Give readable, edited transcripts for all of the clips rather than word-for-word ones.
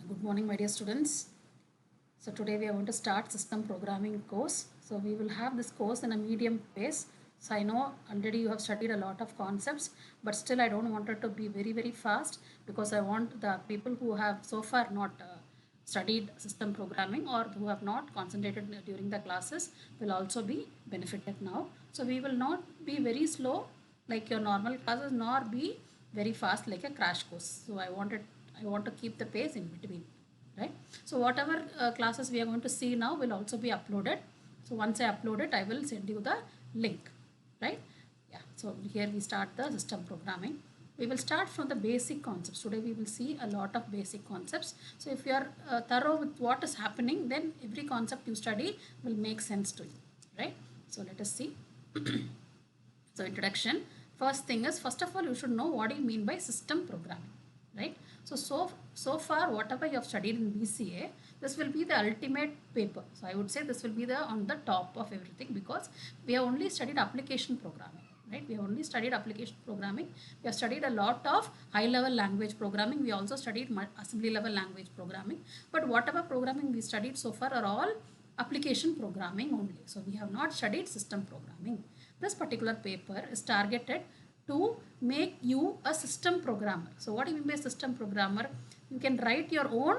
Good morning, my dear students. So today we are going to start system programming course. So we will have this course in a medium pace. So I know already you have studied a lot of concepts, but still I don't want it to be very fast because I want the people who have so far not studied system programming or who have not concentrated during the classes will also be benefited now. So we will not be very slow like your normal classes nor be very fast like a crash course. So I want to keep the pace in between, right? So whatever classes we are going to see now will also be uploaded. So once I upload it, I will send you the link, right? Yeah, so here we start the system programming. We will start from the basic concepts. Today we will see a lot of basic concepts. So if you are thorough with what is happening, then every concept you study will make sense to you, right? So let us see. So introduction. First thing is, first of all, you should know what do you mean by system programming, right? So far, whatever you have studied in BCA, this will be the ultimate paper. So I would say this will be the on the top of everything because we have only studied application programming, right? We have only studied application programming. We have studied a lot of high-level language programming. We also studied assembly-level language programming. But whatever programming we studied so far are all application programming only. So we have not studied system programming. This particular paper is targeted to make you a system programmer. So what do you mean by system programmer? You can write your own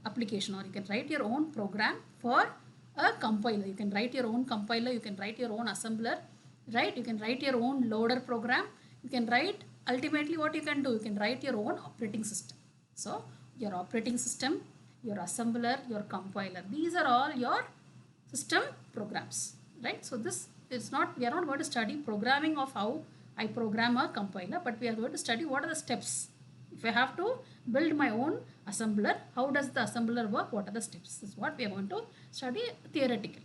application or you can write your own program for a compiler. You can write your own compiler, you can write your own assembler, right? You can write your own loader program. You can write, ultimately what you can do, you can write your own operating system. So your operating system, your assembler, your compiler, these are all your system programs, right? So this is not, we are not going to study programming of how I program a compiler, but we are going to study what are the steps. If I have to build my own assembler, how does the assembler work? What are the steps? This is what we are going to study theoretically,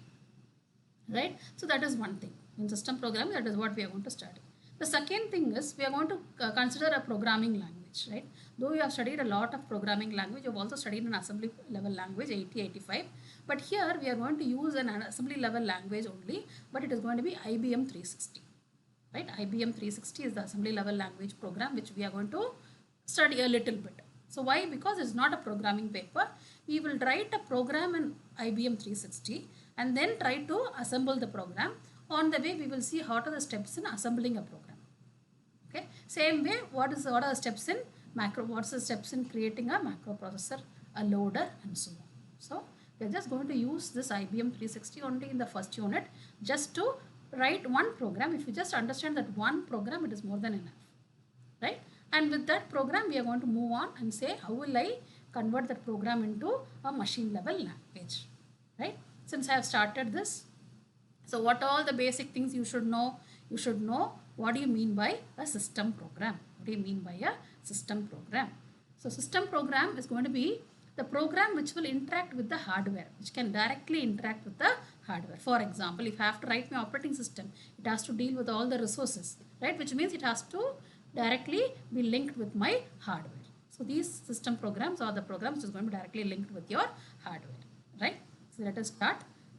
right? So that is one thing. In system programming, that is what we are going to study. The second thing is we are going to consider a programming language, right? Though you have studied a lot of programming language, you have also studied an assembly level language 80, 85. But here we are going to use an assembly level language only, but it is going to be IBM 360. Right? IBM 360 is the assembly level language program which we are going to study a little bit. So why? Because it's not a programming paper. We will write a program in IBM 360 and then try to assemble the program. On the way we will see what are the steps in assembling a program. Okay. Same way, what are the steps in macro? What's the steps in creating a macroprocessor, a loader, and so on. So we are just going to use this IBM 360 only in the first unit just to write one program. If you just understand that one program, it is more than enough, right? And with that program, we are going to move on and say, how will I convert that program into a machine level language, right? Since I have started this, so what are all the basic things you should know? You should know what do you mean by a system program? What do you mean by a system program? So system program is going to be the program which will interact with the hardware, which can directly interact with the hardware. For example, if I have to write my operating system, it has to deal with all the resources, right? Which means it has to directly be linked with my hardware. So these system programs are the programs which is going to be directly linked with your hardware, right? So let us start.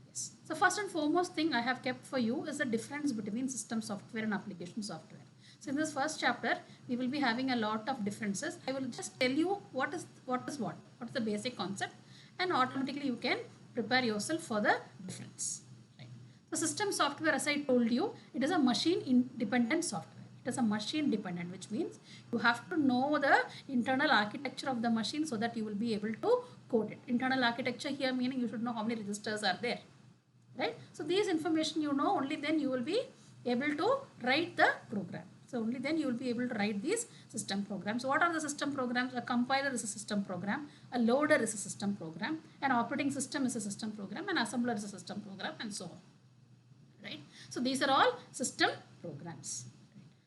Yes. So first and foremost thing I have kept for you is the difference between system software and application software. So in this first chapter, we will be having a lot of differences. I will just tell you what is the basic concept, and automatically you can prepare yourself for the difference. Right. The system software, as I told you, it is a machine independent software. It is a machine dependent, which means you have to know the internal architecture of the machine so that you will be able to code it. Internal architecture here meaning you should know how many registers are there, right? So these information you know, only then you will be able to write the program. So only then you will be able to write these system programs. So what are the system programs? A compiler is a system program, a loader is a system program, an operating system is a system program, an assembler is a system program, and so on, right? So these are all system programs.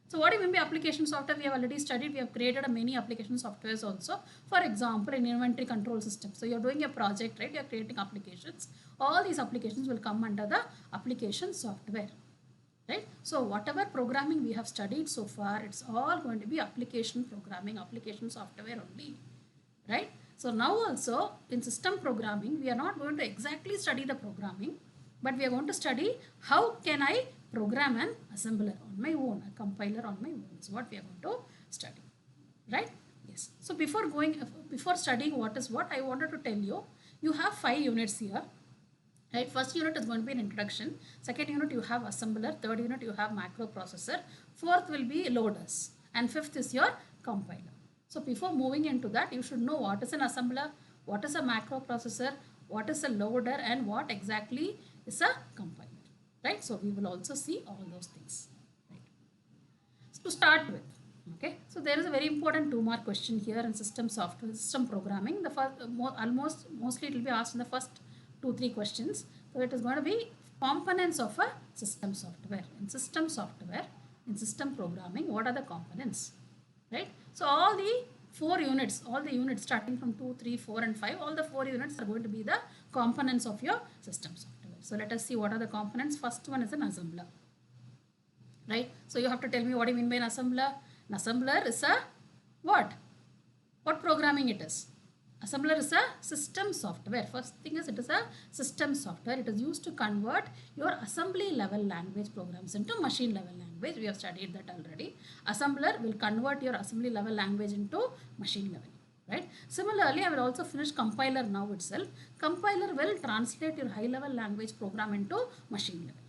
So what do you mean by application software? We have already studied. We have created many application softwares also. For example, an inventory control system. So you're doing a project, right? You're creating applications. All these applications will come under the application software, right? So whatever programming we have studied so far, it's all going to be application programming, application software only, right? So now also in system programming, we are not going to exactly study the programming, but we are going to study how can I program an assembler on my own, a compiler on my own. Is what we are going to study, right? Yes. So before studying what is what, I wanted to tell you, you have 5 units here. Right, first unit is going to be an introduction. Second unit you have assembler. Third unit you have microprocessor. Fourth will be loaders. And fifth is your compiler. So before moving into that, you should know what is an assembler, what is a microprocessor, what is a loader, and what exactly is a compiler. Right, so we will also see all those things. Right. So to start with, okay, so there is a very important 2 mark question here in system programming. The first, mostly it will be asked in the first 2-3 questions. So it is going to be components of a system software. In system programming, what are the components, right? So all the 4 units, all the units starting from 2, 3, 4 and 5, all the 4 units are going to be the components of your system software. So let us see what are the components. First one is an assembler, right? So you have to tell me what do you mean by an assembler. An assembler is a what? What programming it is? Assembler is a system software. First thing is it is a system software. It is used to convert your assembly level language programs into machine level language. We have studied that already. Assembler will convert your assembly level language into machine level. Right? Similarly, I will also finish compiler now itself. Compiler will translate your high level language program into machine level.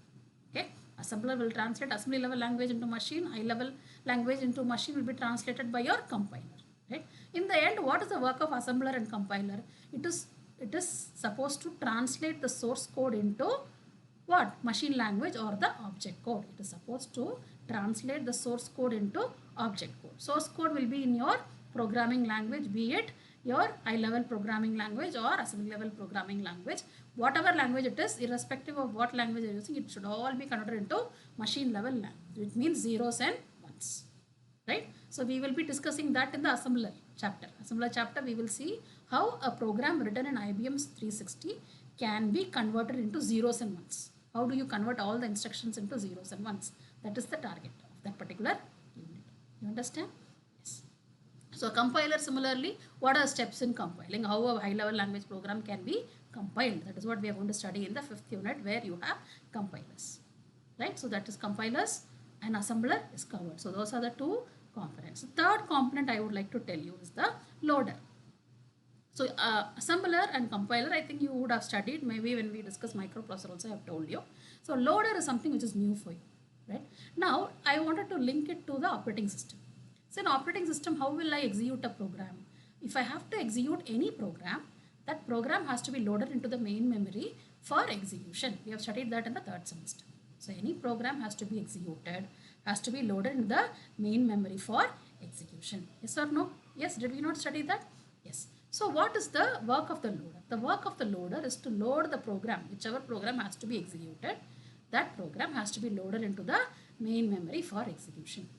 Okay? Assembler will translate assembly level language into machine. High level language into machine will be translated by your compiler. Right? In the end, what is the work of assembler and compiler? It is supposed to translate the source code into what? Machine language or the object code. It is supposed to translate the source code into object code. Source code will be in your programming language, be it your high level programming language or assembly level programming language. Whatever language it is, irrespective of what language you are using, it should all be converted into machine level language. It means zeros and ones. Right? So we will be discussing that in the assembler chapter. Assembler chapter, we will see how a program written in IBM 360 can be converted into zeros and ones. How do you convert all the instructions into zeros and ones? That is the target of that particular unit. You understand? Yes. So compiler, similarly, what are steps in compiling? How a high level language program can be compiled? That is what we are going to study in the 5th unit, where you have compilers. Right? So that is compilers and assembler is covered. So those are the 2 components. The third component I would like to tell you is the loader. So assembler and compiler, I think you would have studied, maybe when we discuss microprocessor also I have told you. So loader is something which is new for you, right? Now I wanted to link it to the operating system. So in operating system, how will I execute a program? If I have to execute any program, that program has to be loaded into the main memory for execution. We have studied that in the 3rd semester. So any program has to be executed, has to be loaded in the main memory for execution. Yes or no? Yes, did we not study that? Yes. So what is the work of the loader? The work of the loader is to load the program, whichever program has to be executed, that program has to be loaded into the main memory for execution,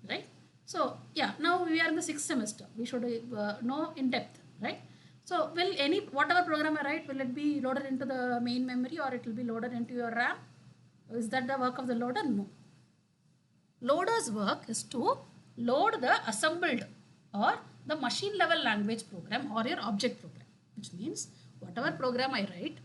right? So yeah, now we are in the 6th semester. We should know in depth, right? So will whatever program I write, will it be loaded into the main memory or it will be loaded into your RAM? Is that the work of the loader? No. Loader's work is to load the assembled or the machine level language program or your object program, which means whatever program I write,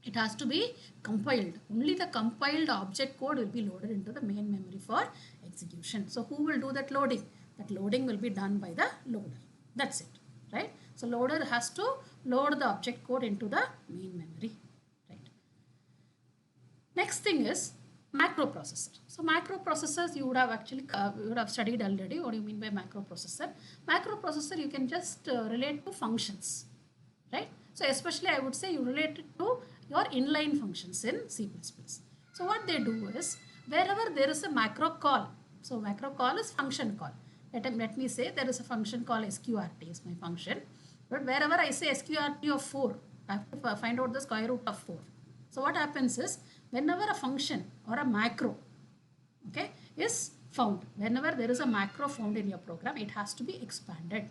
it has to be compiled. Only the compiled object code will be loaded into the main memory for execution. So who will do that loading? That loading will be done by the loader. That's it, right? So loader has to load the object code into the main memory, right? Next thing is microprocessor. So microprocessors you would have actually studied already. What do you mean by microprocessor? Microprocessor you can just relate to functions, right? So especially I would say you relate it to your inline functions in C++. So what they do is wherever there is a macro call. So macro call is function call. Let me say there is a function called sqrt is my function. But wherever I say sqrt of 4, I have to find out the square root of 4. So what happens is whenever a function or a macro, okay, is found, whenever there is a macro found in your program, it has to be expanded.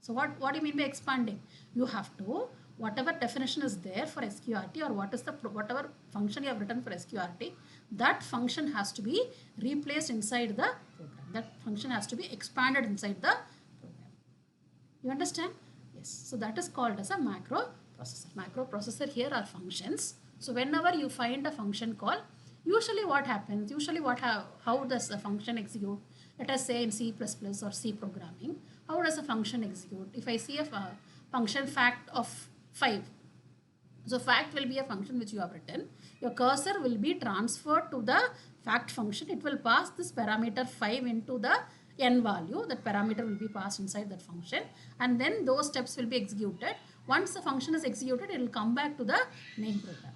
So what do you mean by expanding? You have to, whatever definition is there for sqrt or whatever function you have written for sqrt, that function has to be replaced inside the program. That function has to be expanded inside the program. You understand? Yes. So that is called as a macroprocessor. Macroprocessor here are functions. So whenever you find a function call, usually what happens, how does the function execute? Let us say in C++ or C programming, How does a function execute? If I see a function fact of 5, so fact will be a function which you have written. Your cursor will be transferred to the fact function. It will pass this parameter 5 into the n value. That parameter will be passed inside that function, and then those steps will be executed. Once the function is executed, it will come back to the main program.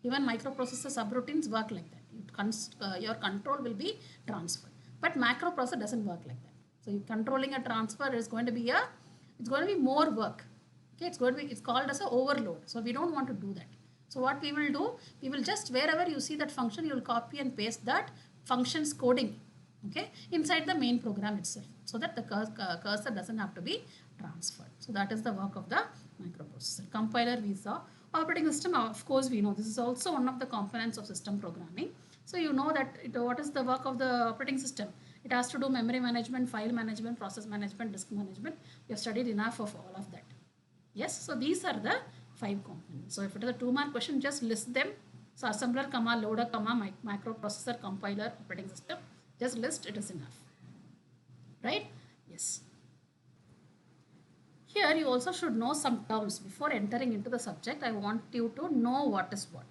Even microprocessor subroutines work like that. Your control will be transferred. But macroprocessor doesn't work like that. So you controlling a transfer is going to be more work. Okay, it's called as a overload. So we don't want to do that. So what we will do, we will just wherever you see that function, you will copy and paste that function's coding, okay, inside the main program itself, so that the cursor doesn't have to be transferred. So that is the work of the microprocessor. Compiler we saw. Operating system, of course we know this is also one of the components of system programming. So you know that what is the work of the operating system? It has to do memory management, file management, process management, disk management. You have studied enough of all of that. Yes, so these are the 5 components. So if it is a 2-mark question, just list them. So assembler, comma, loader, comma, microprocessor, compiler, operating system. Just list, it is enough. Right? Yes. Here you also should know some terms. Before entering into the subject, I want you to know what is what.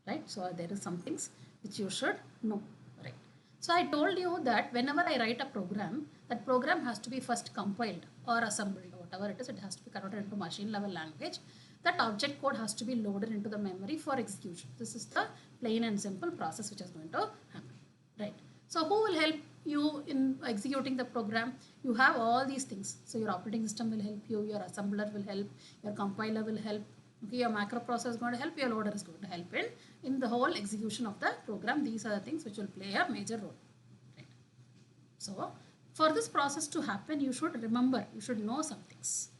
Right? So there is some things which you should know. Right? So I told you that whenever I write a program, that program has to be first compiled or assembled. Whatever it is, it has to be converted into machine level language. That object code has to be loaded into the memory for execution. This is the plain and simple process which is going to happen. Right. So who will help you in executing the program? You have all these things. So your operating system will help you, your assembler will help, your compiler will help, okay, your macroprocessor is going to help, your loader is going to help in the whole execution of the program. These are the things which will play a major role. Right. So for this process to happen, you should remember, you should know some things,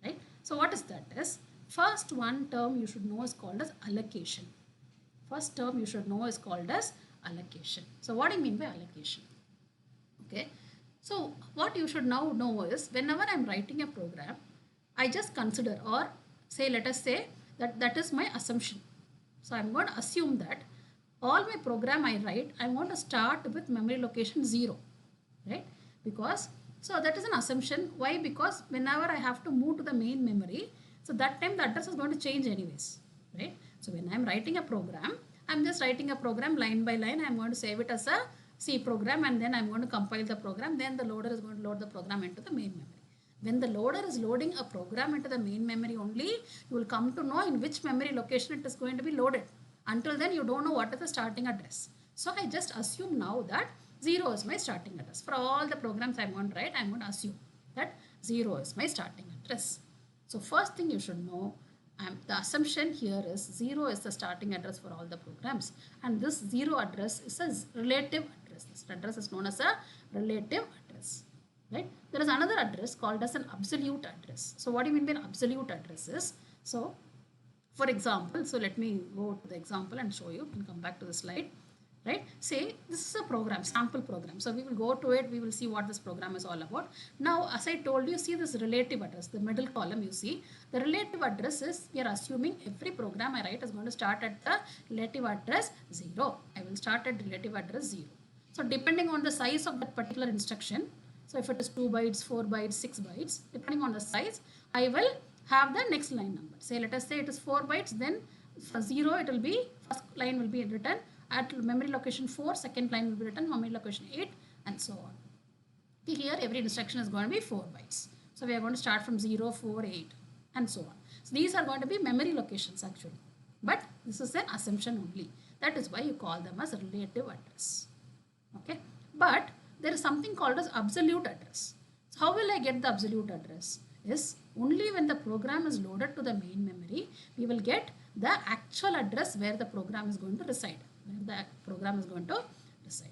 right? So what is that is, first one term you should know is called as allocation. First term you should know is called as allocation. So what do you mean by allocation? Okay, so what you should now know is, whenever I'm writing a program, I just consider, or say, let us say that is my assumption. So I'm going to assume that all my program I write, I want to start with memory location 0, right? Because, so that is an assumption. Why? Because whenever I have to move to the main memory, so that time the address is going to change anyways, right? So when I'm writing a program, I'm just writing a program line by line. I'm going to save it as a C program, and then I'm going to compile the program. Then the loader is going to load the program into the main memory. When the loader is loading a program into the main memory only, you will come to know in which memory location it is going to be loaded. Until then, you don't know what is the starting address. So I just assume now that 0 is my starting address. For all the programs I'm going to write, I'm going to assume that 0 is my starting address. So first thing you should know, the assumption here is 0 is the starting address for all the programs, and this 0 address is a relative address. This address is known as a relative address. Right? There is another address called as an absolute address. So what do you mean by an absolute address is, so for example, so let me go to the example and show you, and come back to the slide. Right? Say this is a program, sample program. So we will go to it, we will see what this program is all about. Now, as I told you, see this relative address, the middle column you see, the relative address is, we are assuming every program I write is going to start at the relative address 0. I will start at relative address 0. So depending on the size of that particular instruction, so if it is 2 bytes, 4 bytes, 6 bytes, depending on the size, I will have the next line number. Say, let us say it is 4 bytes, then for 0 it will be, first line will be written at memory location 4, second line will be written memory location 8, and so on. Here every instruction is going to be 4 bytes. So we are going to start from 0, 4, 8, and so on. So these are going to be memory locations actually. But this is an assumption only. That is why you call them as relative address. Okay. But there is something called as absolute address. So how will I get the absolute address? Is only when the program is loaded to the main memory, we will get the actual address where the program is going to reside. Where the program is going to reside.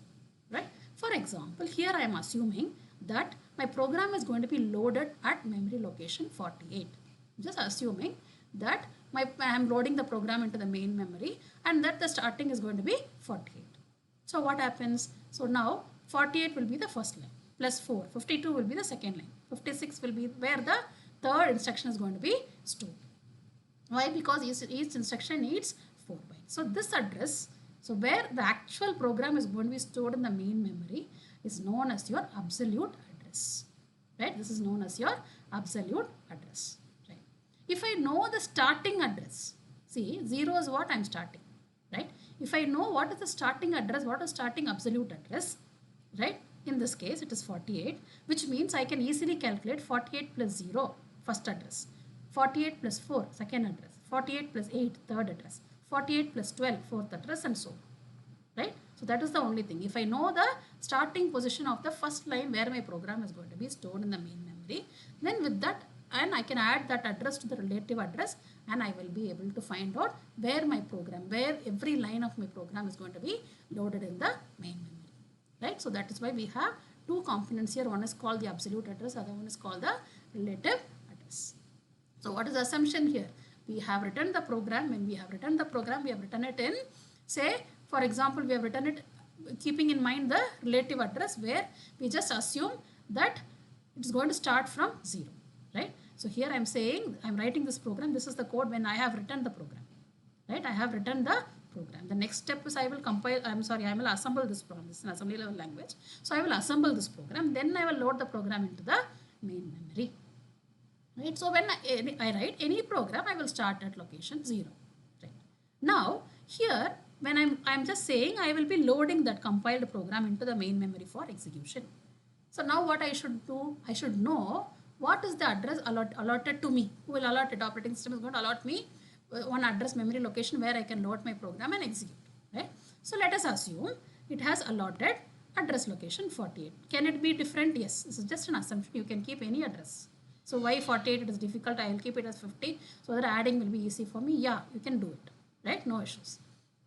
Right? For example, here I am assuming that my program is going to be loaded at memory location 48. Just assuming that I am loading the program into the main memory, and that the starting is going to be 48. So what happens? So now 48 will be the first line, plus 4. 52 will be the second line. 56 will be where the third instruction is going to be stored. Why? Because each instruction needs 4 bytes. So this address, so where the actual program is going to be stored in the main memory, is known as your absolute address. right? This is known as your absolute address, right? If I know the starting address, see 0 is what I'm starting, right? If I know what is the starting address, what is starting absolute address, right? In this case it is 48, which means I can easily calculate 48 plus 0 first address, 48 plus 4 second address, 48 plus 8 third address, 48 plus 12 fourth address, and so on, right? So that is the only thing. If I know the starting position of the first line where my program is going to be stored in the main memory, then with that, and I can add that address to the relative address, and I will be able to find out where my program, where every line of my program is going to be loaded in the main memory, right? So that is why we have two components here. One is called the absolute address, other one is called the relative address. So what is the assumption here? We have written the program. When we have written the program, we have written it in, say, for example, we have written it keeping in mind the relative address, where we just assume that it is going to start from 0, right? So here I am saying, I am writing this program. This is the code when I have written the program, right? I have written the program. The next step is I will compile, I will assemble this program. This is an assembly level language. So I will assemble this program. Then I will load the program into the main memory. Right? So when I write any program, I will start at location 0. Right? Now here when I'm just saying I will be loading that compiled program into the main memory for execution. So now what I should do, I should know what is the address allotted to me. Who will allot it? Operating system is going to allot me one address memory location where I can load my program and execute. Right? So let us assume it has allotted address location 48. Can it be different? Yes. This is just an assumption. You can keep any address. So why 48? It is difficult. I will keep it as 50 so that adding will be easy for me. Yeah, you can do it, right? No issues,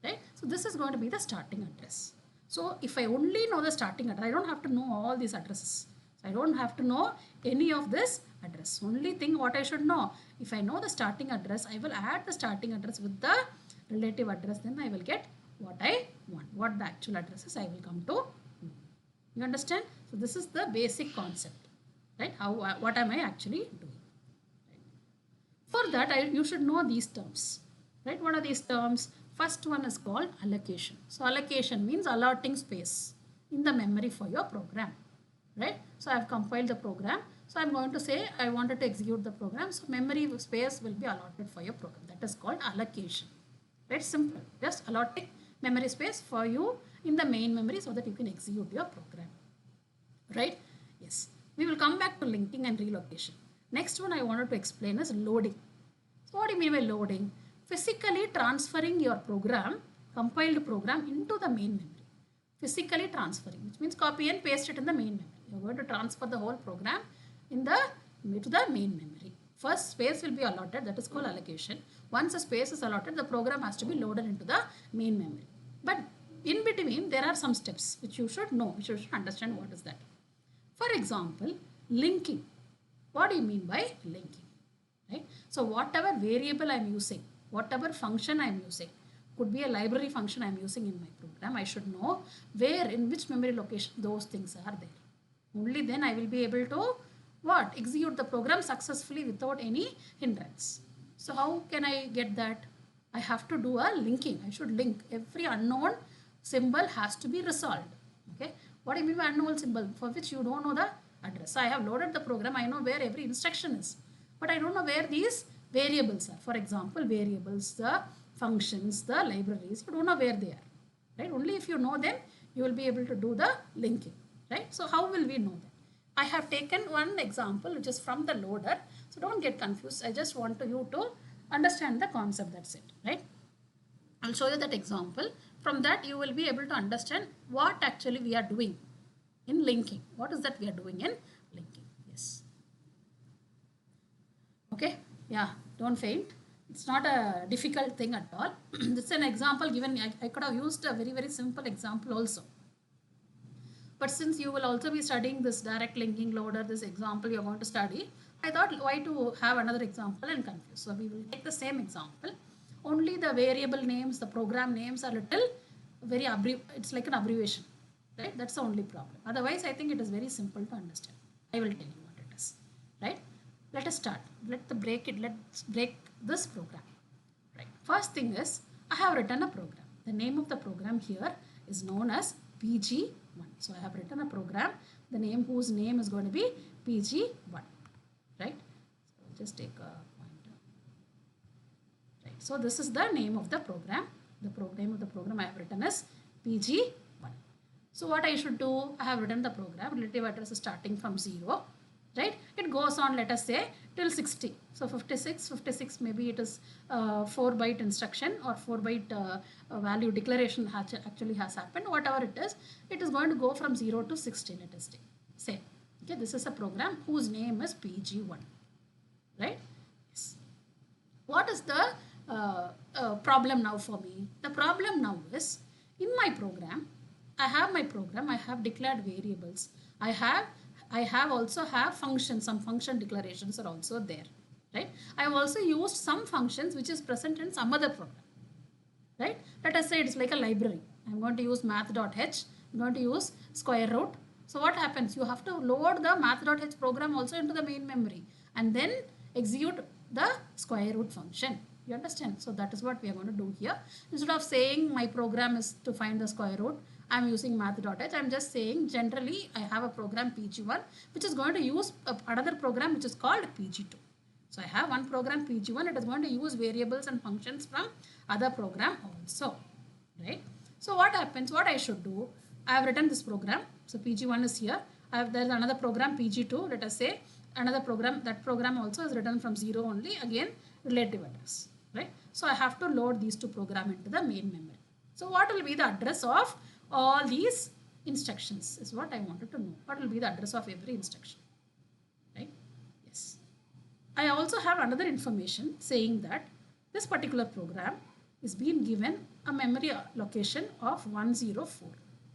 right? So this is going to be the starting address. So if I only know the starting address, I don't have to know all these addresses. So I don't have to know any of this address. Only thing what I should know, if I know the starting address, I will add the starting address with the relative address. Then I will get what I want. What the actual address is, I will come to know. You understand? So this is the basic concept. Right? What am I actually doing? Right? For that, you should know these terms. Right? What are these terms? First one is called allocation. So allocation means allotting space in the memory for your program. Right? So I have compiled the program. So I am going to say I wanted to execute the program. So memory space will be allotted for your program. That is called allocation. Right? Simple. Just allotting memory space for you in the main memory so that you can execute your program. Right? Yes. We will come back to linking and relocation. Next one I wanted to explain is loading. So what do you mean by loading? Physically transferring your program, compiled program, into the main memory. Physically transferring, which means copy and paste it in the main memory. You're going to transfer the whole program to the main memory. First space will be allotted, that is called allocation. Once a space is allotted, the program has to be loaded into the main memory. But in between, there are some steps which you should know, which you should understand what is that. For example, linking. What do you mean by linking? Right? So whatever variable I'm using, whatever function I'm using, could be a library function I'm using in my program, I should know where, in which memory location those things are there. Only then I will be able to what? Execute the program successfully without any hindrance. So how can I get that? I have to do a linking. I should link. Every unknown symbol has to be resolved. Okay. What do you mean by unknown symbol? For which you don't know the address. So I have loaded the program. I know where every instruction is. But I don't know where these variables are. For example, variables, the functions, the libraries. You don't know where they are. Right? Only if you know them, you will be able to do the linking. Right? So how will we know that? I have taken one example which is from the loader. So don't get confused. I just want you to understand the concept. That's it. Right? I'll show you that example. From that you will be able to understand what actually we are doing in linking. What is that we are doing in linking? Yes. Okay. Yeah. Don't faint. It's not a difficult thing at all. This is an example given. I could have used a very, very simple example also. But since you will also be studying this direct linking loader, this example you're going to study, I thought why to have another example and confuse. So we will take the same example. Only the variable names, the program names are little very it's like an abbreviation, right? That's the only problem. Otherwise, I think it is very simple to understand. I will tell you what it is, right? Let us start. Let's break this program, right? First thing is, I have written a program. The name of the program here is known as PG1. So I have written a program, the name whose name is going to be PG1, right? So just take a pointer. Right. So this is the name of the program. The name of the program I have written is PG1. So what I should do, I have written the program, relative address is starting from 0, right? It goes on, let us say, till 60. So 56 maybe it is 4 byte instruction or 4 byte value declaration actually has happened. Whatever it is going to go from 0 to 60, let us say. Okay, this is a program whose name is PG1, right? Yes. What is the problem now for me? The problem now is, in my program, I have declared variables. I have also have functions, some function declarations are also there, right? I have also used some functions which is present in some other program, right? Let us say it's like a library. I'm going to use math.h, I'm going to use square root. So what happens? You have to load the math.h program also into the main memory and then execute the square root function. You understand? So that is what we are going to do here. Instead of saying my program is to find the square root, I'm using math.h. I'm just saying generally I have a program PG1 which is going to use another program which is called PG2. So I have one program PG1, it is going to use variables and functions from other program also, right? So what happens, what I should do, I have written this program. So PG1 is here. There is another program PG2, let us say another program, that program also is written from 0 only, again relative address, right? So I have to load these two programs into the main memory. So what will be the address of all these instructions is what I wanted to know. What will be the address of every instruction, right? Yes. I also have another information saying that this particular program is being given a memory location of 104.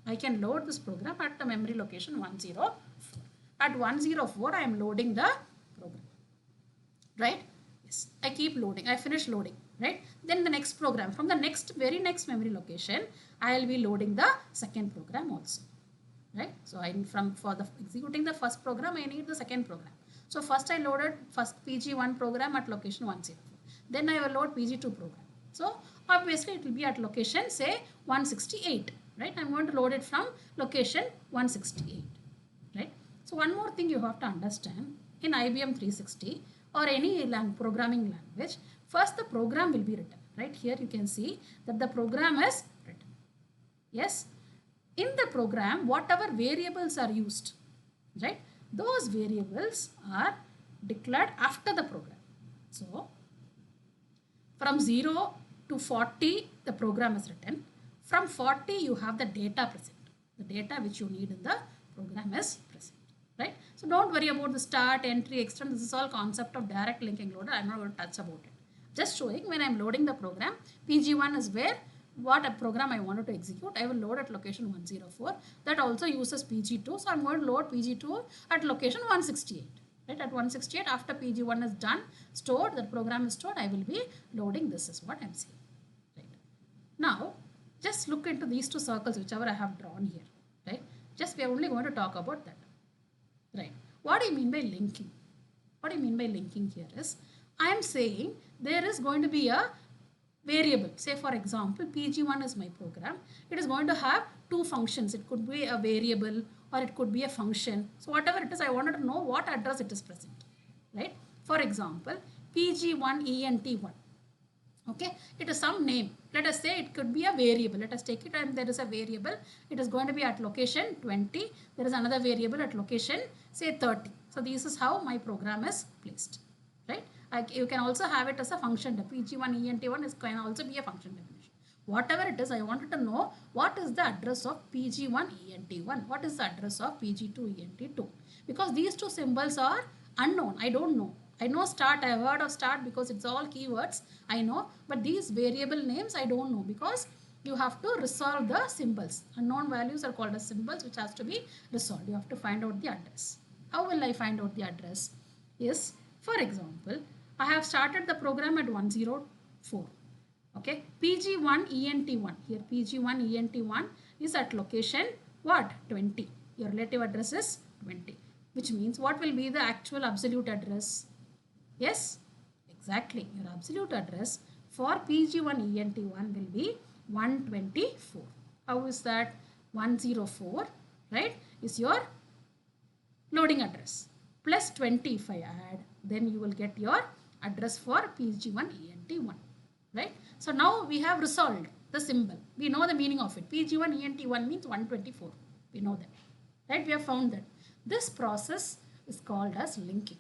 I can load this program at the memory location 104. At 104, I am loading the program, right? Yes. I keep loading. I finish loading, right? Then the next program, from the very next memory location, I will be loading the second program also, right? So for executing the first program, I need the second program. So first I loaded PG1 program at location 104. Then I will load PG2 program. So obviously it will be at location say 168, right? I'm going to load it from location 168, right? So one more thing you have to understand, in IBM 360 or any programming language, first the program will be written, right? Here you can see that the program is written. Yes, in the program whatever variables are used, right, those variables are declared after the program. So from 0 to 40 the program is written. From 40 you have the data present. The data which you need in the program is present, right? So don't worry about the start, entry, extend. This is all concept of direct linking loader. I'm not going to touch about it. Just showing when I'm loading the program, PG1 is where what a program I wanted to execute. I will load at location 104. That also uses PG2. So I'm going to load PG2 at location 168. Right, at 168 after PG1 is done, stored, the program is stored, I will be loading. This is what I'm saying. Right. Now, just look into these two circles whichever I have drawn here. Right. Just we are only going to talk about that. Right. What do you mean by linking? What do you mean by linking here is, I am saying there is going to be a variable. Say for example, PG1 is my program. It is going to have two functions. It could be a variable or it could be a function. So whatever it is, I wanted to know what address it is present, right? For example, PG1ENT1. Okay, it is some name. Let us say it could be a variable. Let us take it and there is a variable. It is going to be at location 20. There is another variable at location say 30. So this is how my program is placed, right? You can also have it as a function. The PG1ENT1 can also be a function definition. Whatever it is, I wanted to know what is the address of PG1ENT1. What is the address of PG2ENT2? Because these two symbols are unknown. I don't know. I know start, I have heard of start because it's all keywords, I know, but these variable names I don't know because you have to resolve the symbols. Unknown values are called as symbols which has to be resolved. You have to find out the address. How will I find out the address? Yes, for example, I have started the program at 104. Okay, PG1ENT1, here PG1ENT1 is at location what? 20. Your relative address is 20, which means what will be the actual absolute address? Yes, exactly. Your absolute address for PG1ENT1 will be 124. How is that? 104, right, is your loading address. plus 20 if I add, then you will get your address for PG1ENT1, right? So now we have resolved the symbol. We know the meaning of it. PG1ENT1 means 124. We know that, right? We have found that. This process is called as linking.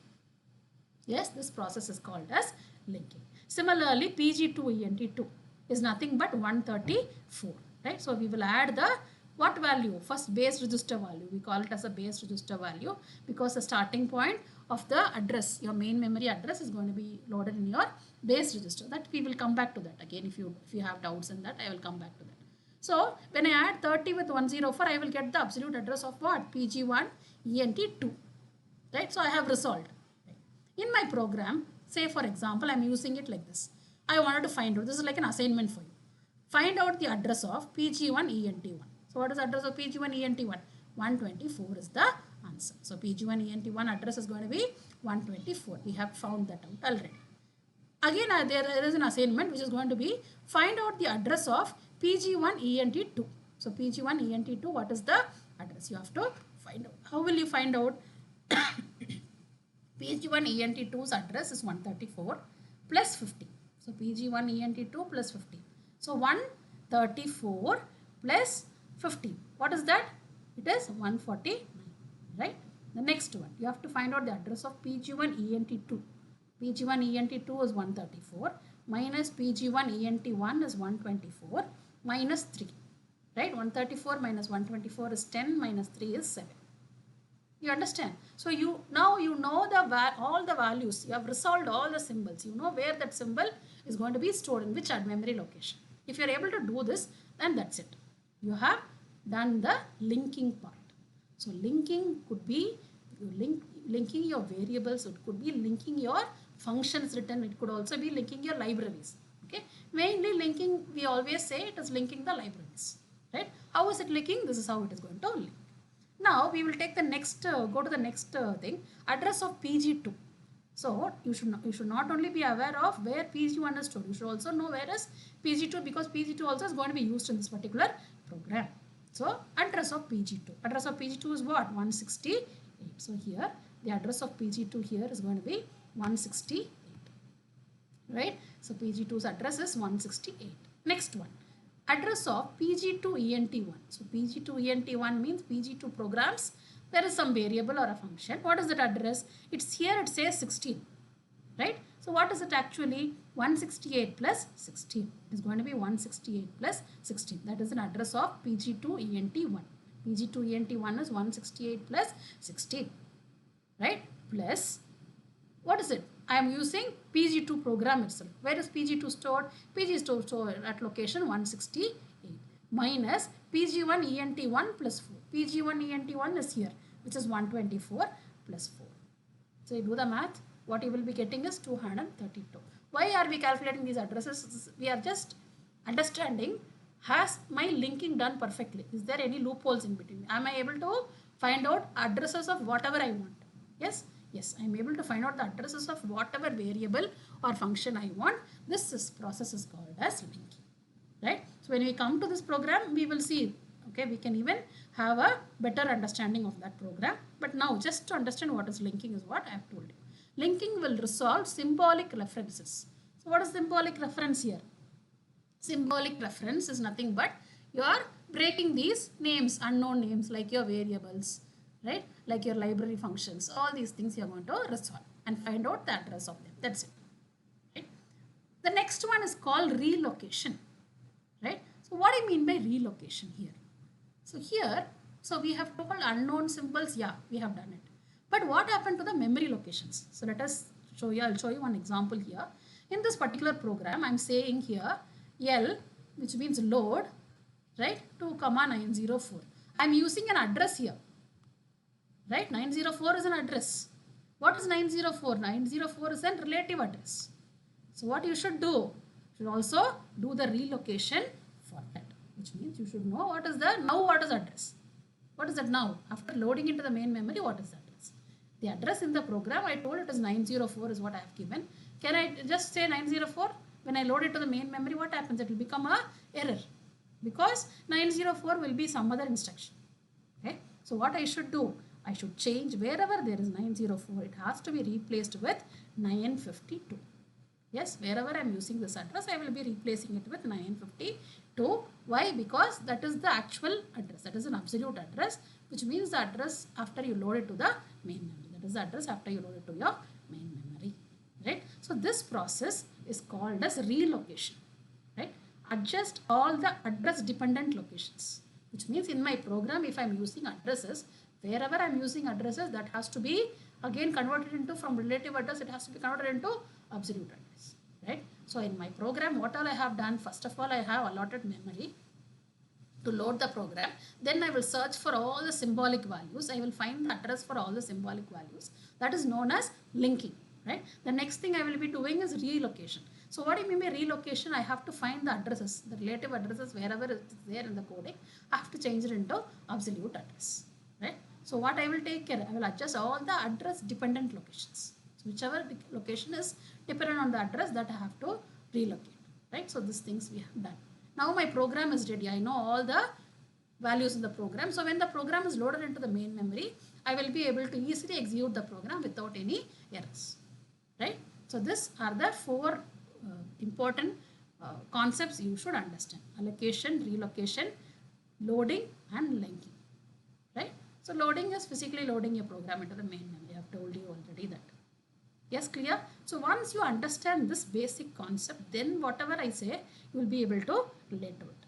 Yes, this process is called as linking. Similarly, PG2ENT2 is nothing but 134, right? So we will add the what value? First base register value. We call it as a base register value because the starting point of the address, your main memory address, is going to be loaded in your base register. That we will come back to that again. If you have doubts in that, I will come back to that. So when I add 30 with 104, I will get the absolute address of what? PG1ENT2, right? So I have resolved. In my program, say for example, I am using it like this. I wanted to find out, this is like an assignment for you. Find out the address of PG1ENT1. So what is the address of PG1ENT1? 124 is the answer. So PG1ENT1 address is going to be 124. We have found that out already. Again, there is an assignment which is going to be find out the address of PG1ENT2. So PG1ENT2, what is the address? You have to find out. How will you find out? PG1ENT2's address is 134 plus 50. So PG1ENT2 plus 50. So 134 plus 50. What is that? It is 149, right? The next one, you have to find out the address of PG1ENT2. PG1ENT2 is 134 minus PG1ENT1 is 124 minus 3, right? 134 minus 124 is 10 minus 3 is 7. You understand? So now you know all the values. You have resolved all the symbols. You know where that symbol is going to be stored in which memory location. If you are able to do this, then that's it. You have done the linking part. So linking could be linking your variables. It could be linking your functions written. It could also be linking your libraries. Okay. Mainly linking, we always say it is linking the libraries. Right? How is it linking? This is how it is going to link. Now we will take the next, go to the next thing, address of PG2. So you should not only be aware of where PG1 is stored, you should also know where is PG2 because PG2 also is going to be used in this particular program. So address of PG2. Address of PG2 is what? 168. So here the address of PG2 here is going to be 168. Right? So PG2's address is 168. Next one. Address of PG2ENT1. So PG2ENT1 means PG2 programs. There is some variable or a function. What is that address? It's here, it says 16. Right? So what is it actually? 168 plus 16. It is going to be 168 plus 16. That is an address of PG2ENT1. PG2ENT1 is 168 plus 16. Right? Plus, what is it? I am using PG2 program itself. Where is PG2 stored? PG is stored at location 168 minus PG1ENT1 plus 4. PG1ENT1 is here, which is 124 plus 4. So you do the math. What you will be getting is 232. Why are we calculating these addresses? We are just understanding, has my linking done perfectly? Is there any loopholes in between? Am I able to find out addresses of whatever I want? Yes. Yes, I am able to find out the addresses of whatever variable or function I want. This process is called as linking, right? So when we come to this program, we will see, okay, we can even have a better understanding of that program. But now just to understand what is linking is what I have told you. Linking will resolve symbolic references. So what is symbolic reference here? Symbolic reference is nothing but you are breaking these names, unknown names like your variables, right? Like your library functions, all these things you are going to resolve and find out the address of them. That's it. Right? The next one is called relocation. Right? So what do you mean by relocation here? So here, so we have told unknown symbols. Yeah, we have done it. But what happened to the memory locations? So let us show you. I'll show you one example here. In this particular program, I'm saying here L, which means load, right? 2,904. I'm using an address here. Right? 904 is an address. What is 904? 904 is a relative address. So what you should do? You should also do the relocation for that. Which means you should know what is the now what is address. What is that now? After loading into the main memory, what is the address? The address in the program I told it is 904 is what I have given. Can I just say 904? When I load it to the main memory, what happens? It will become a error. Because 904 will be some other instruction. Okay? So what I should do? I should change wherever there is 904, it has to be replaced with 952. Yes, wherever I am using this address, I will be replacing it with 952. Why? Because that is the actual address. That is an absolute address, which means the address after you load it to the main memory. That is the address after you load it to your main memory. Right? So this process is called as relocation. Right? Adjust all the address dependent locations, which means in my program, if I am using addresses, wherever I am using addresses, that has to be again converted into, from relative address, it has to be converted into absolute address, right? So in my program, what all I have done, first of all, I have allotted memory to load the program. Then I will search for all the symbolic values. I will find the address for all the symbolic values. That is known as linking, right? The next thing I will be doing is relocation. So what do you mean by relocation? I have to find the addresses, the relative addresses, wherever it is there in the coding. I have to change it into absolute address, right? So what I will take care, I will adjust all the address dependent locations. So whichever location is dependent on the address, that I have to relocate, right? So these things we have done. Now my program is ready. I know all the values in the program. So when the program is loaded into the main memory, I will be able to easily execute the program without any errors, right? So these are the four important concepts you should understand: allocation, relocation, loading, and linking, right? So loading is physically loading your program into the main memory. I have told you already that. Yes, clear? So once you understand this basic concept, then whatever I say, you will be able to relate to it.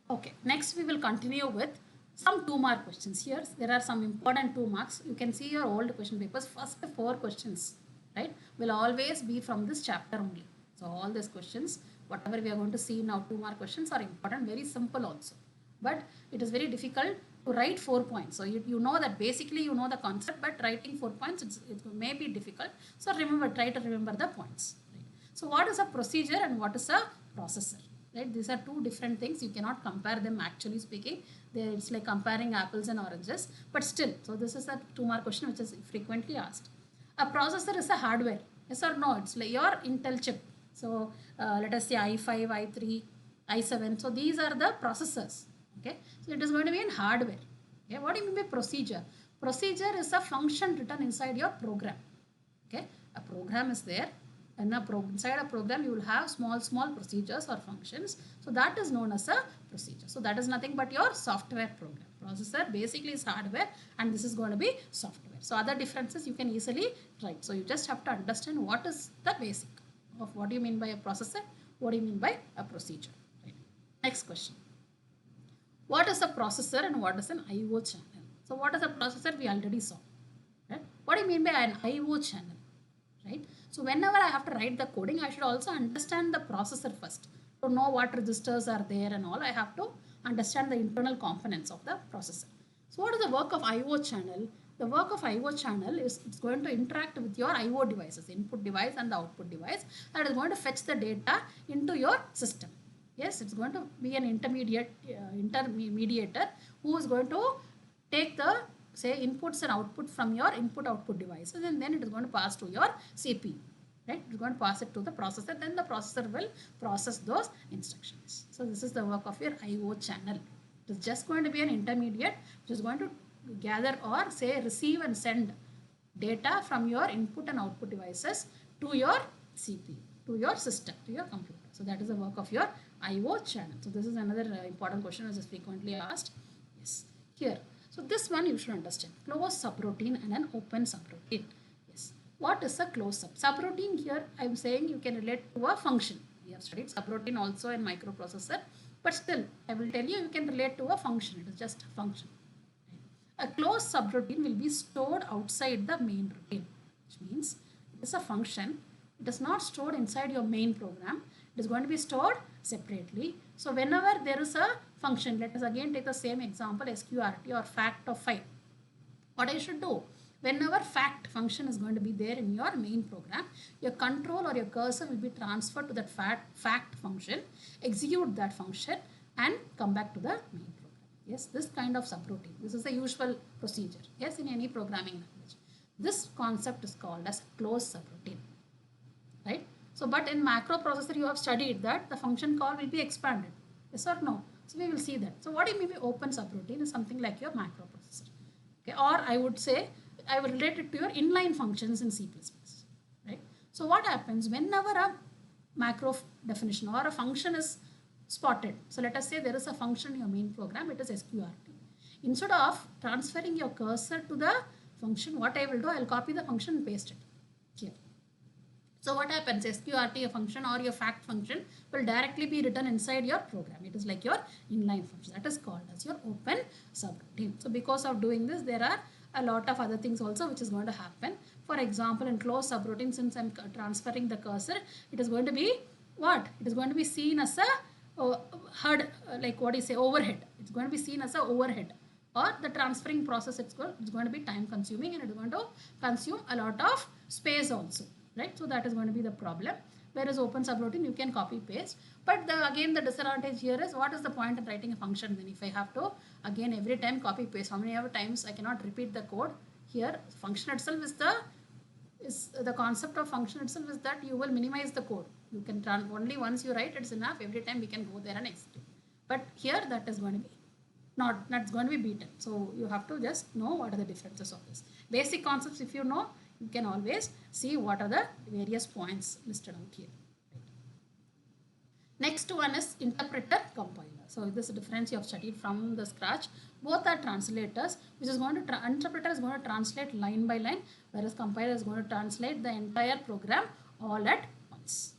Okay, next we will continue with some 2-mark questions. Here there are some important 2 marks. You can see your old question papers. First 4 questions, right, will always be from this chapter only. So all these questions, whatever we are going to see now, 2-mark questions are important, very simple also. But it is very difficult to write 4 points. So you know that basically you know the concept, but writing 4 points, it may be difficult. So remember, try to remember the points. Right? So what is a procedure and what is a processor? Right? These are two different things. You cannot compare them, actually speaking. It's like comparing apples and oranges. But still, so this is a 2-mark question which is frequently asked. A processor is a hardware. Yes or no? It's like your Intel chip. So let us say i5, i3, i7. So these are the processors. Okay, so it is going to be in hardware. Okay, what do you mean by procedure? Procedure is a function written inside your program. Okay, a program is there, and inside a program you will have small procedures or functions. So that is known as a procedure. So that is nothing but your software program. Processor basically is hardware, and this is going to be software. So other differences you can easily write. So you just have to understand what is the basic of what do you mean by a processor, what do you mean by a procedure. Right. Next question. What is a processor and what is an I/O channel? So what is a processor? We already saw. Right? What do you mean by an I/O channel? Right? So whenever I have to write the coding, I should also understand the processor first. To know what registers are there and all, I have to understand the internal components of the processor. So what is the work of I/O channel? The work of I/O channel is it's going to interact with your I/O devices, input device and the output device, and is going to fetch the data into your system. Yes, it's going to be an intermediator who is going to take the, say, inputs and output from your input-output devices, and then it is going to pass to your CPU. Right? It's going to pass it to the processor, then the processor will process those instructions. So this is the work of your I/O channel. It is just going to be an intermediate which is going to gather or say receive and send data from your input and output devices to your CPU, to your system, to your computer. So that is the work of your I/O channel. So this is another important question which is frequently asked. Yes, here. So this one you should understand. Closed subroutine and an open subroutine. Yes. What is a closed subroutine? Here I am saying you can relate to a function. We have studied subroutine also in microprocessor, but still I will tell you can relate to a function. It is just a function. A closed subroutine will be stored outside the main routine, which means it is a function. It is not stored inside your main program. It is going to be stored separately. So whenever there is a function, let us again take the same example, sqrt or fact of 5. What I should do? Whenever fact function is going to be there in your main program, your control or your cursor will be transferred to that fact function, execute that function, and come back to the main program. Yes, this kind of subroutine. This is the usual procedure. Yes, in any programming language. This concept is called as closed subroutine. Right? So, but in macroprocessor, you have studied that the function call will be expanded. Yes or no? So, we will see that. So, what do you mean by open subroutine is something like your macroprocessor. Okay, or I would say I will relate it to your inline functions in C++, right? So what happens whenever a macro definition or a function is spotted? So let us say there is a function in your main program, it is sqrt. Instead of transferring your cursor to the function, what I will do, I will copy the function and paste it here. So what happens, sqrt, a function or your fact function will directly be written inside your program. It is like your inline function. That is called as your open subroutine. So because of doing this, there are a lot of other things also which is going to happen. For example, in closed subroutine, since I'm transferring the cursor, it is going to be what? It is going to be seen as a HUD, like what do you say, overhead. It's going to be seen as a overhead, or the transferring process it's going to be time consuming, and it's going to consume a lot of space also, right? So that is going to be the problem. Whereas open subroutine, you can copy paste. But again, the disadvantage here is, what is the point of writing a function then if I have to again every time copy paste? How many other times I cannot repeat the code? Here function itself is the concept of function itself is that you will minimize the code. You can run only once you write, it's enough. Every time we can go there and execute. But here that is going to be not going to be beaten. So you have to just know what are the differences of this. Basic concepts, if you know, you can always see what are the various points listed out here. Next one is interpreter compiler. So this difference you have studied from the scratch. Both are translators, which is going to interpreter is going to translate line by line, whereas compiler is going to translate the entire program all at once.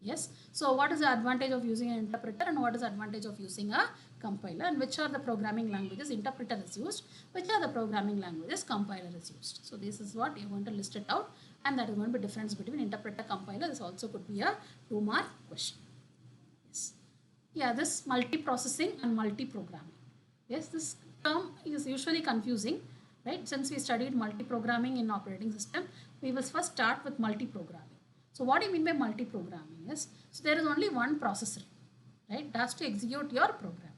Yes. So what is the advantage of using an interpreter and what is the advantage of using a compiler, and which are the programming languages interpreter is used, which are the programming languages compiler is used. So this is what you're going to list it out, and that is going to be difference between interpreter compiler. This also could be a 2-mark question. Yes. Yeah, this multiprocessing and multi-programming. Yes, this term is usually confusing, right? Since we studied multi-programming in operating system, we will first start with multi-programming. So what do you mean by multi-programming is, so there is only one processor, right? It has to execute your program.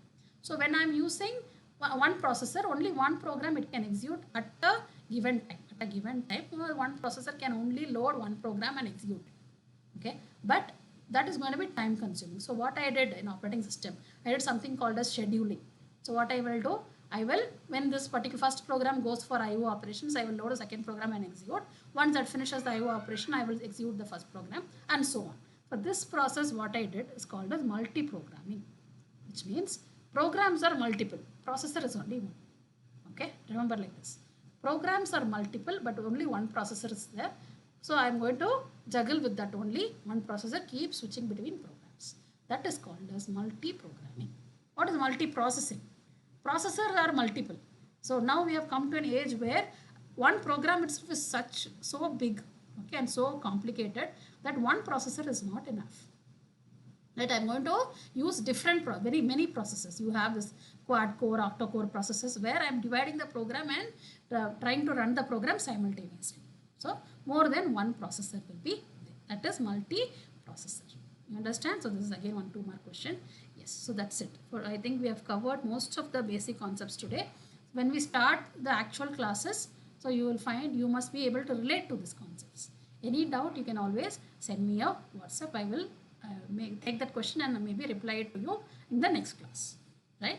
So when I'm using one processor, only one program it can execute at a given time. At a given time, one processor can only load one program and execute it. Okay, but that is going to be time consuming. So what I did in operating system, I did something called as scheduling. So what I will do, I will, when this particular first program goes for IO operations, I will load a second program and execute. Once that finishes the IO operation, I will execute the first program, and so on. For this process, what I did is called as multi-programming, which means programs are multiple, processor is only one. Okay, remember like this. Programs are multiple, but only one processor is there. So I am going to juggle with that only. One processor keeps switching between programs. That is called as multi-programming. What is multi-processing? Processors are multiple. So now we have come to an age where one program itself is so big, okay, and so complicated that one processor is not enough. Right, I'm going to use different, very many processors. You have this quad core, octa core processors where I'm dividing the program and trying to run the program simultaneously. So more than one processor will be there. That is multi-processor. You understand? So this is again 1 2-mark question. Yes, so that's it. I think we have covered most of the basic concepts today. When we start the actual classes, so you will find you must be able to relate to these concepts. Any doubt, you can always send me a WhatsApp. I will take that question and maybe reply it to you in the next class, right?